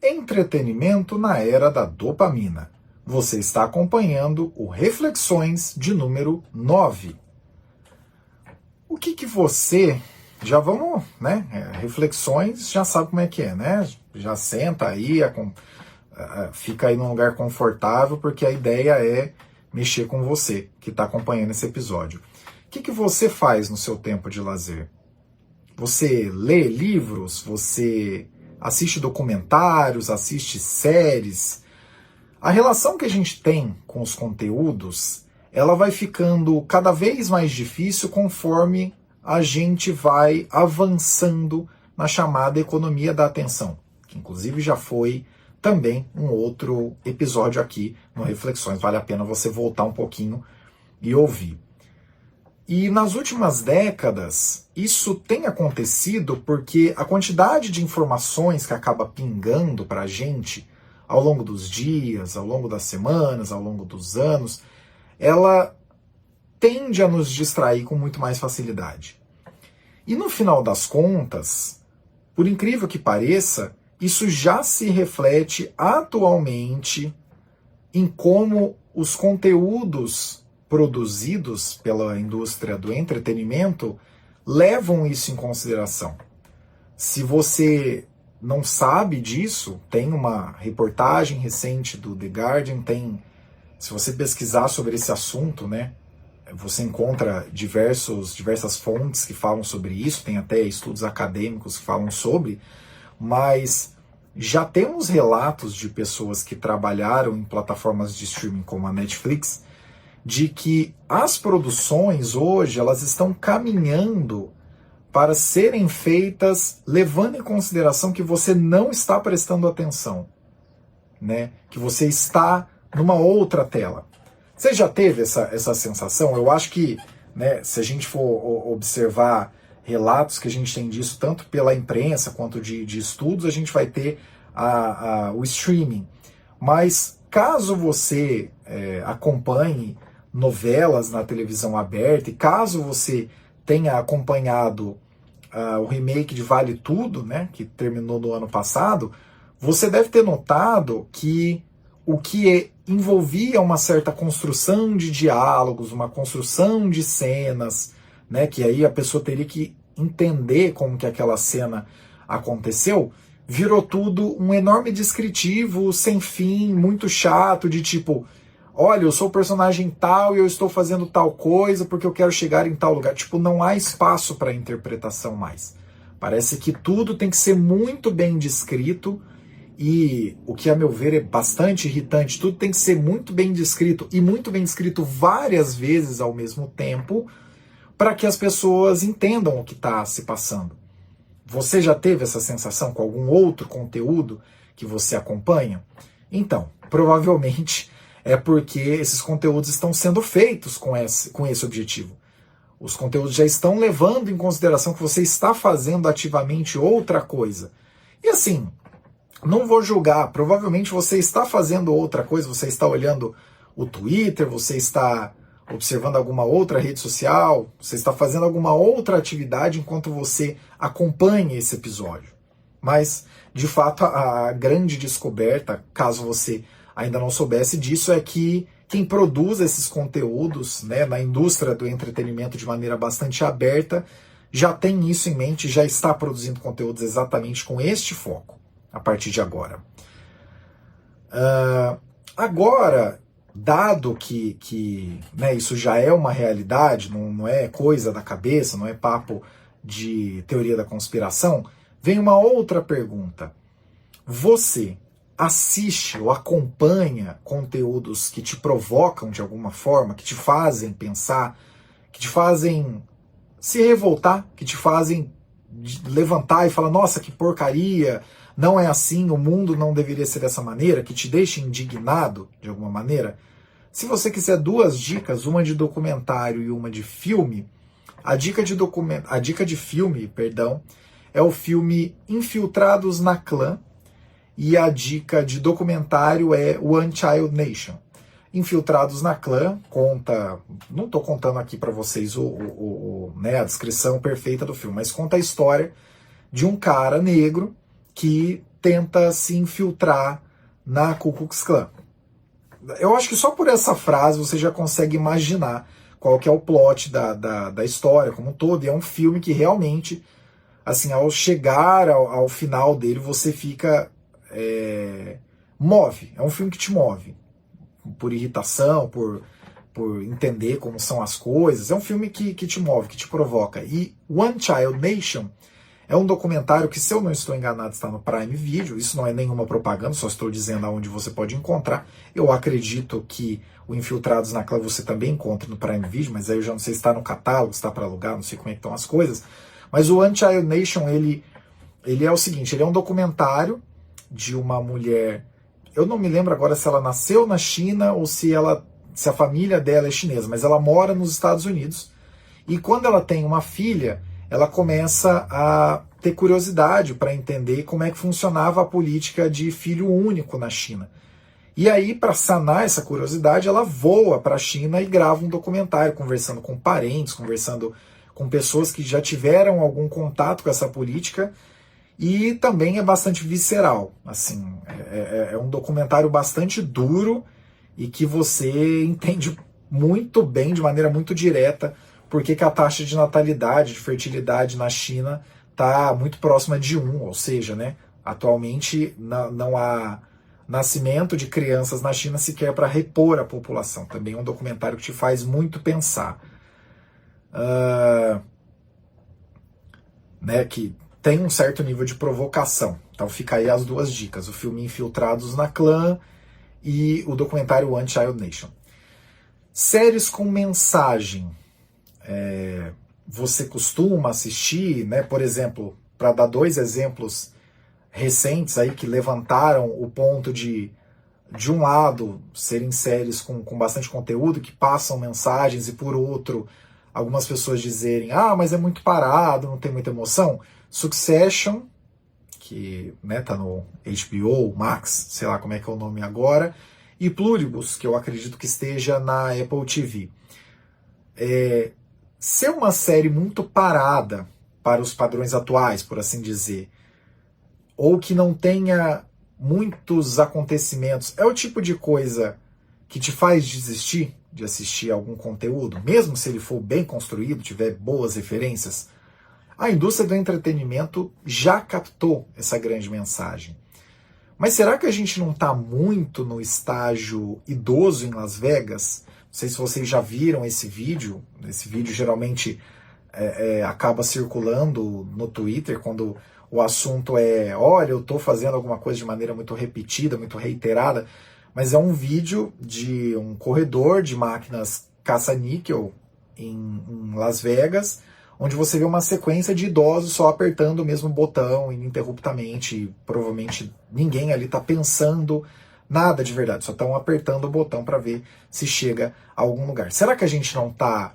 Entretenimento na era da dopamina. Você está acompanhando o Reflexões de número 9. O que você... Já vamos, né? Reflexões, já sabe como é que é, né? Já senta aí, fica aí num lugar confortável, porque a ideia é mexer com você que está acompanhando esse episódio. O que você faz no seu tempo de lazer? Você lê livros? Você assiste documentários? Assiste séries? A relação que a gente tem com os conteúdos, ela vai ficando cada vez mais difícil conforme a gente vai avançando na chamada economia da atenção, que inclusive já foi também um outro episódio aqui no Reflexões. Vale a pena você voltar um pouquinho e ouvir. E nas últimas décadas, isso tem acontecido porque a quantidade de informações que acaba pingando para a gente ao longo dos dias, ao longo das semanas, ao longo dos anos, ela tende a nos distrair com muito mais facilidade. E no final das contas, por incrível que pareça, isso já se reflete atualmente em como os conteúdos produzidos pela indústria do entretenimento levam isso em consideração. Se você não sabe disso, tem uma reportagem recente do The Guardian, se você pesquisar sobre esse assunto, né, você encontra diversas fontes que falam sobre isso, tem até estudos acadêmicos que falam sobre, mas já temos relatos de pessoas que trabalharam em plataformas de streaming como a Netflix, de que as produções hoje elas estão caminhando para serem feitas levando em consideração que você não está prestando atenção, né? Que você está numa outra tela. Você já teve essa sensação? Eu acho que, né, se a gente for observar relatos que a gente tem disso, tanto pela imprensa quanto de estudos, a gente vai ter o streaming. Mas caso você acompanhe novelas na televisão aberta, e caso você tenha acompanhado o remake de Vale Tudo, né, que terminou no ano passado, você deve ter notado que o que envolvia uma certa construção de diálogos, uma construção de cenas, né, que aí a pessoa teria que entender como que aquela cena aconteceu, virou tudo um enorme descritivo sem fim, muito chato, de tipo, olha, eu sou o personagem tal e eu estou fazendo tal coisa porque eu quero chegar em tal lugar. Tipo, não há espaço para interpretação mais. Parece que tudo tem que ser muito bem descrito e, o que a meu ver é bastante irritante, tudo tem que ser muito bem descrito e muito bem descrito várias vezes ao mesmo tempo para que as pessoas entendam o que está se passando. Você já teve essa sensação com algum outro conteúdo que você acompanha? Então, provavelmente é porque esses conteúdos estão sendo feitos com esse objetivo. Os conteúdos já estão levando em consideração que você está fazendo ativamente outra coisa. E assim, não vou julgar, provavelmente você está fazendo outra coisa, você está olhando o Twitter, você está observando alguma outra rede social, você está fazendo alguma outra atividade enquanto você acompanha esse episódio. Mas, de fato, a grande descoberta, caso você ainda não soubesse disso, é que quem produz esses conteúdos, né, na indústria do entretenimento de maneira bastante aberta, já tem isso em mente, já está produzindo conteúdos exatamente com este foco, a partir de agora. Agora, dado que né, isso já é uma realidade, não é coisa da cabeça, não é papo de teoria da conspiração, vem uma outra pergunta. Você assiste ou acompanha conteúdos que te provocam de alguma forma, que te fazem pensar, que te fazem se revoltar, que te fazem levantar e falar, nossa, que porcaria, não é assim, o mundo não deveria ser dessa maneira, que te deixa indignado de alguma maneira? Se você quiser duas dicas, uma de documentário e uma de filme, a dica de filme, é o filme Infiltrados na Clã, e a dica de documentário é One Child Nation. Infiltrados na Clã conta, não estou contando aqui para vocês né, a descrição perfeita do filme, mas conta a história de um cara negro que tenta se infiltrar na Ku Klux Klan. Eu acho que só por essa frase você já consegue imaginar qual que é o plot da história como um todo, e é um filme que realmente, assim, ao chegar ao final dele, você fica... move, é um filme que te move, por irritação, por entender como são as coisas, é um filme que te move, que te provoca. E One Child Nation é um documentário que, se eu não estou enganado, está no Prime Video. Isso não é nenhuma propaganda, só estou dizendo aonde você pode encontrar. Eu acredito que o Infiltrados na Clã você também encontra no Prime Video, mas aí eu já não sei se está no catálogo, se está para alugar, não sei como é que estão as coisas. Mas o One Child Nation, ele é o seguinte, ele é um documentário de uma mulher, eu não me lembro agora se ela nasceu na China ou se a família dela é chinesa, mas ela mora nos Estados Unidos, e quando ela tem uma filha, ela começa a ter curiosidade para entender como é que funcionava a política de filho único na China. E aí, para sanar essa curiosidade, ela voa para a China e grava um documentário, conversando com parentes, conversando com pessoas que já tiveram algum contato com essa política, e também é bastante visceral. Assim, é um documentário bastante duro e que você entende muito bem, de maneira muito direta, porque que a taxa de natalidade, de fertilidade na China está muito próxima de 1, ou seja, né, atualmente não há nascimento de crianças na China sequer para repor a população. Também é um documentário que te faz muito pensar. Né, que tem um certo nível de provocação. Então fica aí as duas dicas, o filme Infiltrados na Clã e o documentário One Child Nation. Séries com mensagem. Você costuma assistir, né? Por exemplo, para dar 2 exemplos recentes aí que levantaram o ponto de um lado serem séries com bastante conteúdo, que passam mensagens, e por outro, algumas pessoas dizerem, mas é muito parado, não tem muita emoção. Succession, que, né, tá no HBO Max, sei lá como é que é o nome agora, e Pluribus, que eu acredito que esteja na Apple TV. Ser uma série muito parada para os padrões atuais, por assim dizer, ou que não tenha muitos acontecimentos, é o tipo de coisa que te faz desistir de assistir algum conteúdo, mesmo se ele for bem construído, tiver boas referências? A indústria do entretenimento já captou essa grande mensagem. Mas será que a gente não está muito no estágio idoso em Las Vegas? Não sei se vocês já viram esse vídeo. Esse vídeo geralmente acaba circulando no Twitter quando o assunto é, olha, eu estou fazendo alguma coisa de maneira muito repetida, muito reiterada, mas é um vídeo de um corredor de máquinas caça-níquel em Las Vegas, onde você vê uma sequência de idosos só apertando o mesmo botão ininterruptamente, e provavelmente ninguém ali está pensando nada de verdade, só estão apertando o botão para ver se chega a algum lugar. Será que a gente não está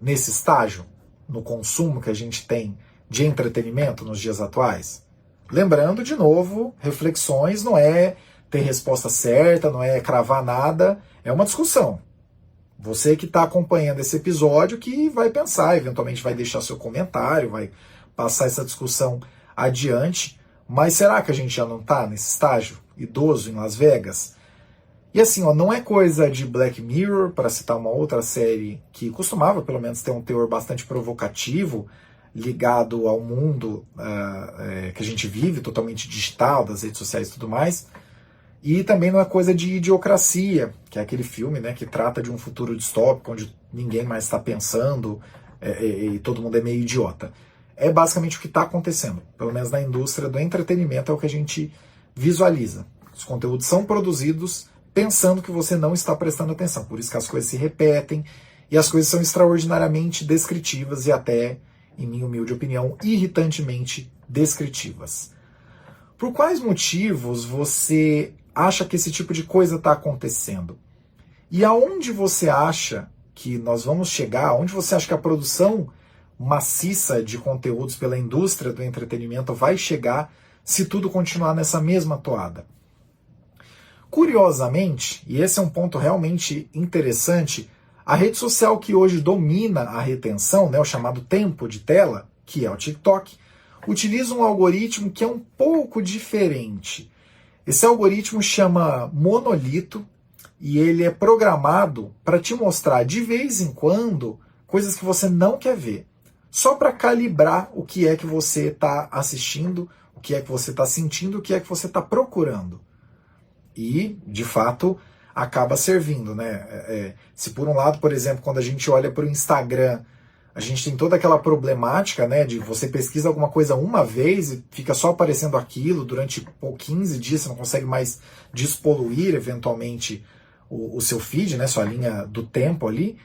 nesse estágio, no consumo que a gente tem de entretenimento nos dias atuais? Lembrando, de novo, reflexões não é ter resposta certa, não é cravar nada, é uma discussão. Você que está acompanhando esse episódio que vai pensar, eventualmente vai deixar seu comentário, vai passar essa discussão adiante, mas será que a gente já não está nesse estágio idoso em Las Vegas? E assim, não é coisa de Black Mirror, para citar uma outra série que costumava pelo menos ter um teor bastante provocativo, ligado ao mundo que a gente vive, totalmente digital, das redes sociais e tudo mais. E também não é coisa de Idiocracia, que é aquele filme, né, que trata de um futuro distópico, onde ninguém mais está pensando e todo mundo é meio idiota. É basicamente o que está acontecendo, pelo menos na indústria do entretenimento, é o que a gente visualiza. Os conteúdos são produzidos pensando que você não está prestando atenção, por isso que as coisas se repetem, e as coisas são extraordinariamente descritivas e até, em minha humilde opinião, irritantemente descritivas. Por quais motivos você acha que esse tipo de coisa está acontecendo? E aonde você acha que nós vamos chegar? Aonde você acha que a produção maciça de conteúdos pela indústria do entretenimento vai chegar se tudo continuar nessa mesma toada? Curiosamente, e esse é um ponto realmente interessante, a rede social que hoje domina a retenção, né, o chamado tempo de tela, que é o TikTok, utiliza um algoritmo que é um pouco diferente. Esse algoritmo chama Monolito e ele é programado para te mostrar de vez em quando coisas que você não quer ver, só para calibrar o que é que você está assistindo, o que é que você está sentindo, o que é que você está procurando. E, de fato, acaba servindo, né? Se por um lado, por exemplo, quando a gente olha para o Instagram, a gente tem toda aquela problemática, né, de você pesquisa alguma coisa uma vez e fica só aparecendo aquilo durante 15 dias, você não consegue mais despoluir eventualmente o seu feed, né, sua linha do tempo ali.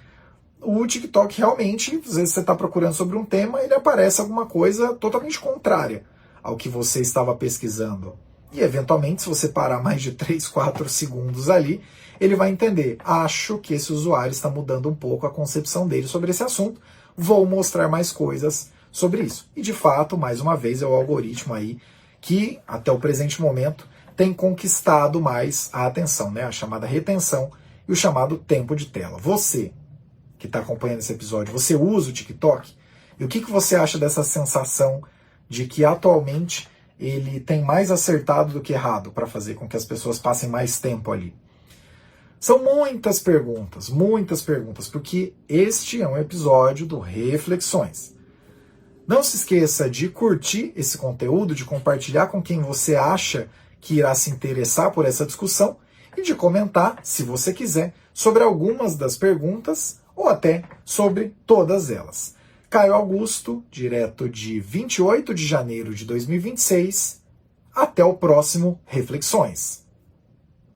O TikTok realmente, às vezes você está procurando sobre um tema, ele aparece alguma coisa totalmente contrária ao que você estava pesquisando. E eventualmente, se você parar mais de 3, 4 segundos ali, ele vai entender, acho que esse usuário está mudando um pouco a concepção dele sobre esse assunto, vou mostrar mais coisas sobre isso. E de fato, mais uma vez, é o algoritmo aí que, até o presente momento, tem conquistado mais a atenção, né? A chamada retenção e o chamado tempo de tela. Você que está acompanhando esse episódio, você usa o TikTok? E o que você acha dessa sensação de que atualmente ele tem mais acertado do que errado para fazer com que as pessoas passem mais tempo ali? São muitas perguntas, porque este é um episódio do Reflexões. Não se esqueça de curtir esse conteúdo, de compartilhar com quem você acha que irá se interessar por essa discussão e de comentar, se você quiser, sobre algumas das perguntas ou até sobre todas elas. Caio Augusto, direto de 28 de janeiro de 2026. Até o próximo Reflexões.